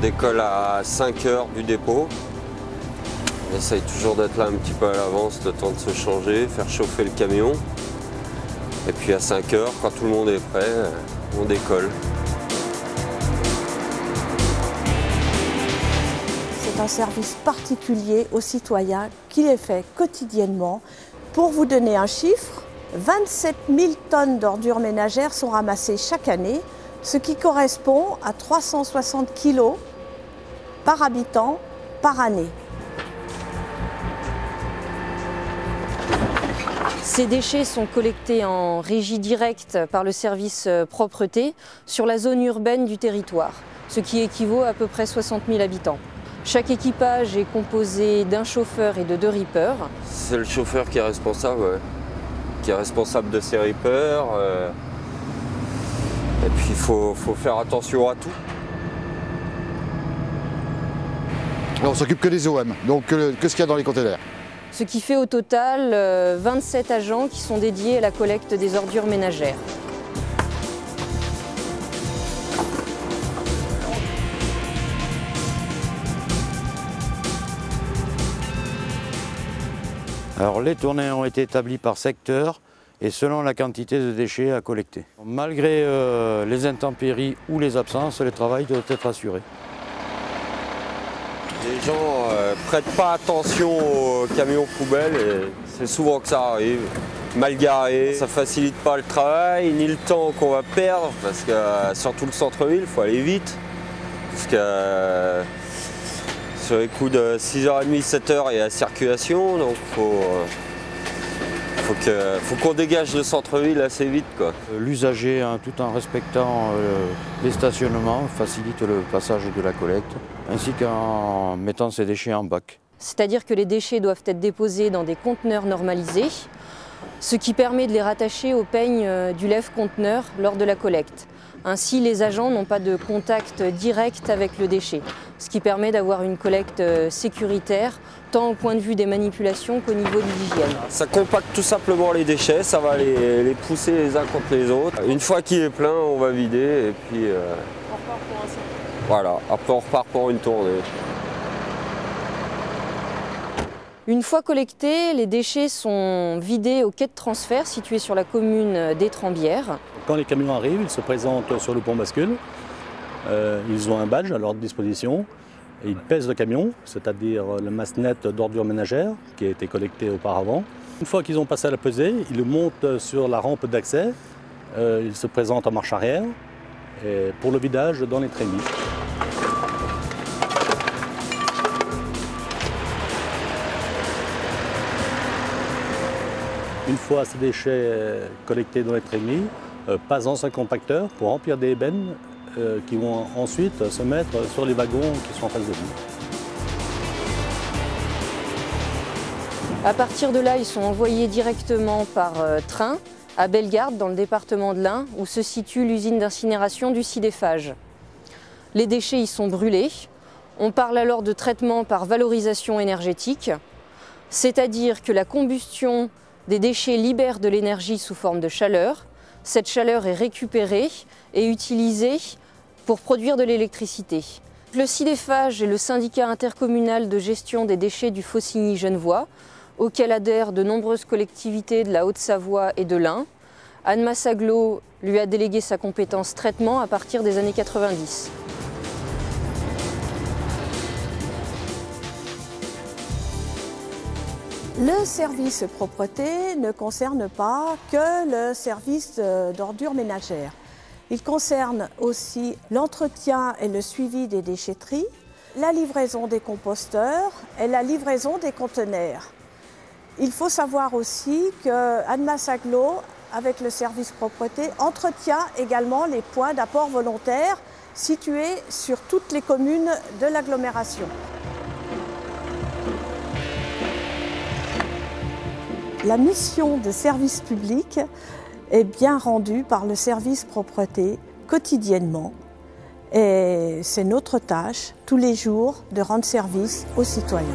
décolle à 5 heures du dépôt. On essaye toujours d'être là un petit peu à l'avance, le temps de se changer, faire chauffer le camion. Et puis à 5 heures, quand tout le monde est prêt, on décolle. C'est un service particulier aux citoyens qui est fait quotidiennement. Pour vous donner un chiffre, 27 000 tonnes d'ordures ménagères sont ramassées chaque année, ce qui correspond à 360 kg par habitant par année. Ces déchets sont collectés en régie directe par le service propreté sur la zone urbaine du territoire, ce qui équivaut à peu près 60 000 habitants. Chaque équipage est composé d'un chauffeur et de 2 rippers. C'est le chauffeur qui est responsable, ouais. Qui est responsable de ses rippers. Et puis il faut faire attention à tout. Alors, on s'occupe que des OM, donc que ce qu'il y a dans les containers. Ce qui fait au total 27 agents qui sont dédiés à la collecte des ordures ménagères. Alors les tournées ont été établies par secteur et selon la quantité de déchets à collecter. Malgré les intempéries ou les absences, le travail doit être assuré. Les gens prêtent pas attention aux camions poubelles et c'est souvent que ça arrive. Mal garé, ça facilite pas le travail ni le temps qu'on va perdre parce que surtout le centre-ville, il faut aller vite. Parce que sur les coups de 6h30, 7h, il y a la circulation, donc faut qu'on dégage le centre-ville assez vite, quoi. L'usager, tout en respectant les stationnements, facilite le passage de la collecte, ainsi qu'en mettant ses déchets en bac. C'est-à-dire que les déchets doivent être déposés dans des conteneurs normalisés, ce qui permet de les rattacher au peigne du lève-conteneur lors de la collecte. Ainsi, les agents n'ont pas de contact direct avec le déchet, ce qui permet d'avoir une collecte sécuritaire, tant au point de vue des manipulations qu'au niveau de l'hygiène. Ça compacte tout simplement les déchets, ça va les pousser les uns contre les autres. Une fois qu'il est plein, on va vider et puis On repart pour un cycle. Voilà, après on repart pour une tournée. Une fois collectés, les déchets sont vidés au quai de transfert situé sur la commune d'Étrembières. Quand les camions arrivent, ils se présentent sur le pont bascule. Ils ont un badge à leur disposition et ils pèsent le camion, c'est-à-dire le masse net d'ordures ménagères qui a été collecté auparavant. Une fois qu'ils ont passé à la pesée, ils le montent sur la rampe d'accès. Ils se présentent en marche arrière et pour le vidage dans les trémies. Une fois ces déchets collectés dans les trémies, passent dans un compacteur pour remplir des bennes qui vont ensuite se mettre sur les wagons qui sont en face de nous. À partir de là, ils sont envoyés directement par train à Bellegarde, dans le département de l'Ain, où se situe l'usine d'incinération du Cidéphage. Les déchets y sont brûlés. On parle alors de traitement par valorisation énergétique, c'est-à-dire que la combustion des déchets libèrent de l'énergie sous forme de chaleur. Cette chaleur est récupérée et utilisée pour produire de l'électricité. Le Cidéphage est le syndicat intercommunal de gestion des déchets du Faucigny-Genevois, auquel adhèrent de nombreuses collectivités de la Haute-Savoie et de l'Ain. Annemasse Agglo lui a délégué sa compétence traitement à partir des années 90. Le service propreté ne concerne pas que le service d'ordures ménagères. Il concerne aussi l'entretien et le suivi des déchetteries, la livraison des composteurs et la livraison des conteneurs. Il faut savoir aussi que Annemasse Agglo, avec le service propreté, entretient également les points d'apport volontaire situés sur toutes les communes de l'agglomération. La mission de service public est bien rendue par le service propreté quotidiennement et c'est notre tâche tous les jours de rendre service aux citoyens.